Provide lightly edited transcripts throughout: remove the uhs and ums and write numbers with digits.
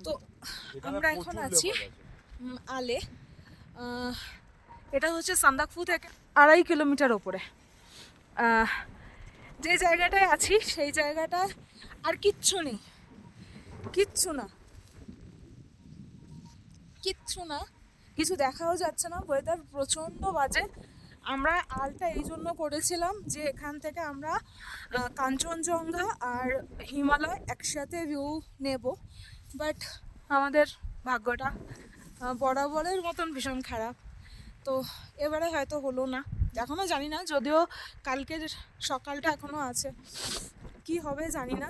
তো আমরা এখন আছি আলে। এটা হচ্ছে সান্দাকফু থেকে 2.5 কিলোমিটার ওপরে। যে জায়গাটায় আছি সেই জায়গাটা আর কিচ্ছু নেই, কিচ্ছু না, কিচ্ছু না, কিছু দেখাও যাচ্ছে না। ওয়েদার প্রচণ্ড বাজে। আমরা আলটা এই জন্য করেছিলাম যে এখান থেকে আমরা কাঞ্চনজঙ্ঘা আর হিমালয় একসাথে ভিউ নেব, বাট আমাদের ভাগ্যটা বরাবরের মতন ভীষণ খারাপ। তো এবারে হয়তো হলো না, এখনও জানি না, যদিও কালকের সকালটা এখনও আছে, কি হবে জানি না,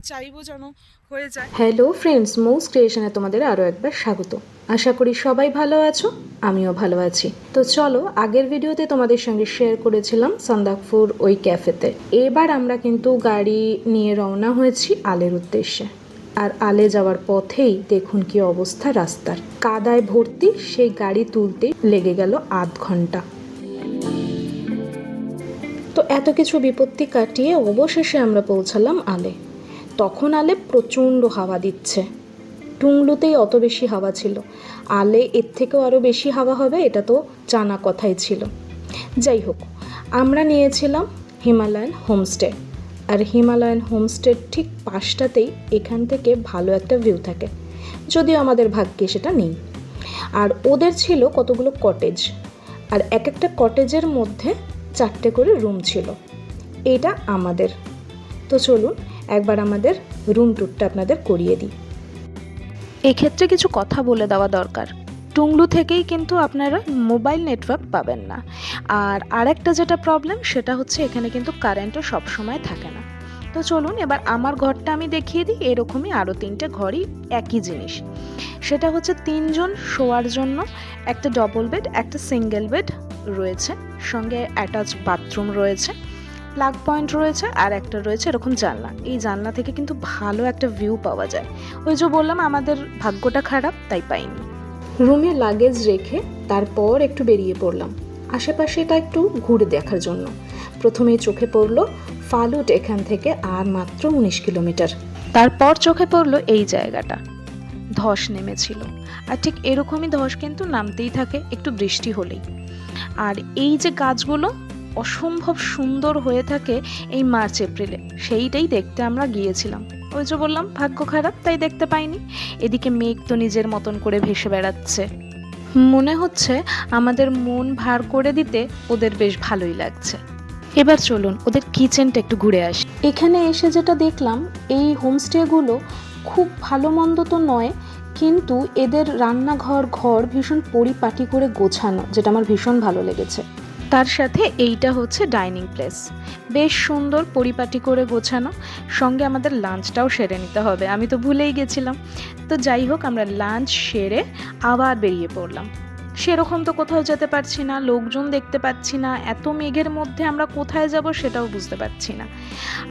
চাইবো যেন হয়ে যায়। হ্যালো ফ্রেন্ডস, মৌস ক্রিয়েশনে তোমাদের আরও একবার স্বাগত। আশা করি সবাই ভালো আছো, আমিও ভালো আছি। তো চলো, আগের ভিডিওতে তোমাদের সঙ্গে শেয়ার করেছিলাম সান্দাকফুর ওই ক্যাফেতে। এবার আমরা কিন্তু গাড়ি নিয়ে রওনা হয়েছি আলের উদ্দেশ্যে। আর আলে যাওয়ার পথেই দেখুন কি অবস্থা রাস্তার, কাদায় ভর্তি। সেই গাড়ি তুলতেই লেগে গেল আধ ঘন্টা। তো এত কিছু বিপত্তি কাটিয়ে অবশেষে আমরা পৌঁছালাম আলে। তখন আলে প্রচণ্ড হাওয়া দিচ্ছে। টুংলুতেই অত বেশি হাওয়া ছিল, আলে এর থেকেও আরও বেশি হাওয়া হবে এটা তো জানা কথাই ছিল। যাই হোক, আমরা নিয়েছিলাম হিমালয়ান হোমস্টে। আর হিমালয়ান হোমস্টের ঠিক পাশটাতেই এখান থেকে ভালো একটা ভিউ থাকে, যদিও আমাদের ভাগ্যে সেটা নেই। আর ওদের ছিল কতগুলো কটেজ, আর এক একটা কটেজের মধ্যে 4টে করে রুম ছিল। এটা আমাদের। তো চলুন একবার আমাদের রুম ট্যুরটা আপনাদের করিয়ে দিই। এক্ষেত্রে কিছু কথা বলে দেওয়া দরকার। টুংলু থেকেই কিন্তু আপনারা মোবাইল নেটওয়ার্ক পাবেন না। আর আরেকটা যেটা প্রবলেম সেটা হচ্ছে এখানে কিন্তু কারেন্টও সবসময় থাকে না। তো চলুন এবার আমার ঘরটা আমি দেখিয়ে দিই। এরকমই আরও 3টে ঘরই একই জিনিস। সেটা হচ্ছে 3 জন শোয়ার জন্য একটা ডবল বেড, একটা সিঙ্গেল বেড রয়েছে, সঙ্গে অ্যাটাচ বাথরুম রয়েছে, প্লাগ পয়েন্ট রয়েছে, আর একটা রয়েছে এরকম জানলা। এই জানলা থেকে কিন্তু ভালো একটা ভিউ পাওয়া যায়। ওই যে বললাম আমাদের ভাগ্যটা খারাপ, তাই পাইনি। রুমে লাগেজ রেখে তারপর একটু বেরিয়ে পড়লাম আশেপাশেটা একটু ঘুরে দেখার জন্য। প্রথমেই চোখে পড়লো ফালুট, এখান থেকে আর মাত্র 19 কিলোমিটার। তারপর চোখে পড়লো এই জায়গাটা, ধস নেমেছিল। আর ঠিক এরকমই ধস কিন্তু নামতেই থাকে একটু বৃষ্টি হলেই। আর এই যে গাছগুলো অসম্ভব সুন্দর হয়ে থাকে এই মার্চ এপ্রিলে, সেইটাই দেখতে আমরা গিয়েছিলাম। ওই যে বললাম ভাগ্য খারাপ, তাই দেখতে পাইনি। এদিকে মেঘ তো নিজের মতন করে ভেসে বেড়াচ্ছে। মনে হচ্ছে আমাদের মন ভার করে দিতে ওদের বেশ ভালোই লাগছে। এবার চলুন ওদের কিচেনটা একটু ঘুরে আসি। এখানে এসে যেটা দেখলাম, এই হোমস্টেগুলো খুব ভালো মন্দ তো নয়, কিন্তু এদের রান্নাঘর ভীষণ পরিপাটি করে গোছানো, যেটা আমার ভীষণ ভালো লেগেছে। তার সাথে এইটা হচ্ছে ডাইনিং প্লেস, বেশ সুন্দর পরিপাটি করে গোছানো। সঙ্গে আমাদের লাঞ্চটাও সেরে নিতে হবে, আমি তো ভুলেই গেছিলাম। তো যাই হোক, আমরা লাঞ্চ সেরে আবার বেরিয়ে পড়লাম। সেরকম তো কোথাও যেতে পারছি না, লোকজন দেখতে পাচ্ছি না, এত মেঘের মধ্যে আমরা কোথায় যাব সেটাও বুঝতে পারছি না।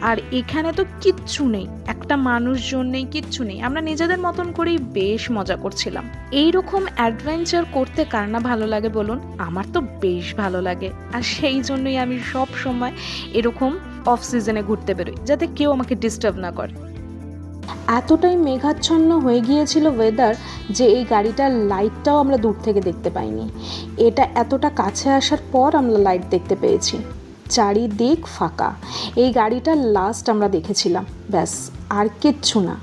আর এখানে তো কিচ্ছু নেই, একটা মানুষজন নেই, কিচ্ছু নেই। আমরা নিজেদের মতন করেই বেশ মজা করছিলাম। এইরকম অ্যাডভেঞ্চার করতে কার না ভালো লাগে বলুন? আমার তো বেশ ভালো লাগে। আর সেই জন্যই আমি সব সময় এরকম অফ সিজনে ঘুরতে বেরোই, যাতে কেউ আমাকে ডিস্টার্ব না করে। এতটাই মেঘাচ্ছন্ন হয়ে গিয়েছিল ওয়েদার যে এই গাড়িটার লাইটটাও আমরা দূর থেকে দেখতে পাইনি। এটা এতটা কাছে আসার পর আমরা লাইট দেখতে পেয়েছি। চারিদিক ফাঁকা। এই গাড়িটার লাস্ট আমরা দেখেছিলাম, ব্যাস আর কিচ্ছু না।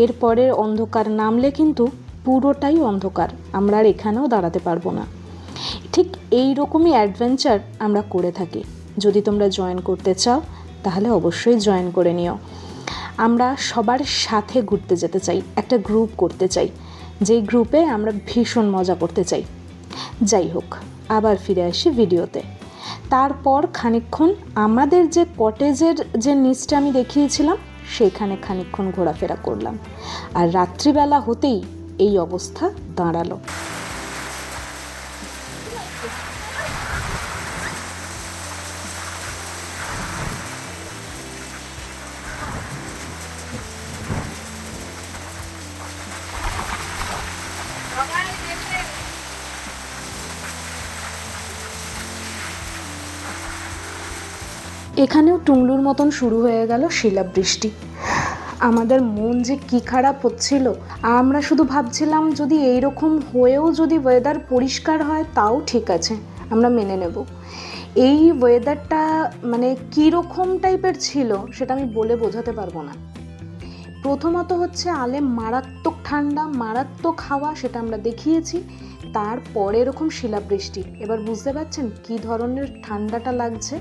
এরপরের অন্ধকার নামলে কিন্তু পুরোটাই অন্ধকার, আমরা আর এখানেও দাঁড়াতে পারবো না। ঠিক এই রকমই অ্যাডভেঞ্চার আমরা করে থাকি। যদি তোমরা জয়েন করতে চাও তাহলে অবশ্যই জয়েন করে নিও। আমরা সবার সাথে ঘুরতে যেতে চাই, একটা গ্রুপ করতে চাই, যেই গ্রুপে আমরা ভীষণ মজা করতে চাই। যাই হোক, আবার ফিরে আসি ভিডিওতে। তারপর খানিকক্ষণ আমাদের যে কটেজের যে নিচটা আমি দেখিয়েছিলাম সেইখানে খানিকক্ষণ ঘোরাফেরা করলাম। আর রাত্রিবেলা হতেই এই অবস্থা দাঁড়ালো। এখানেও টুংলুর মতন শুরু হয়ে গেল শিলাবৃষ্টি। আমাদের মন যে কি খারাপ হচ্ছিল, আমরা শুধু ভাবছিলাম যদি এইরকম হয়েও যদি ওয়েদার পরিষ্কার হয় তাও ঠিক আছে, আমরা মেনে নেব। এই ওয়েদারটা মানে কীরকম টাইপের ছিল সেটা আমি বলে বোঝাতে পারবো না। প্রথমত হচ্ছে আলে মারাত্মক ঠান্ডা, মারাত্মক হাওয়া, সেটা আমরা দেখিয়েছি। তারপরে এরকম শিলাবৃষ্টি। এবার বুঝতে পারছেন কী ধরনের ঠান্ডাটা লাগছে।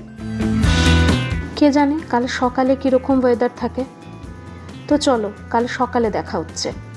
কে জানে কাল সকালে কীরকম ওয়েদার থাকে। তো চলো, কাল সকালে দেখা হচ্ছে।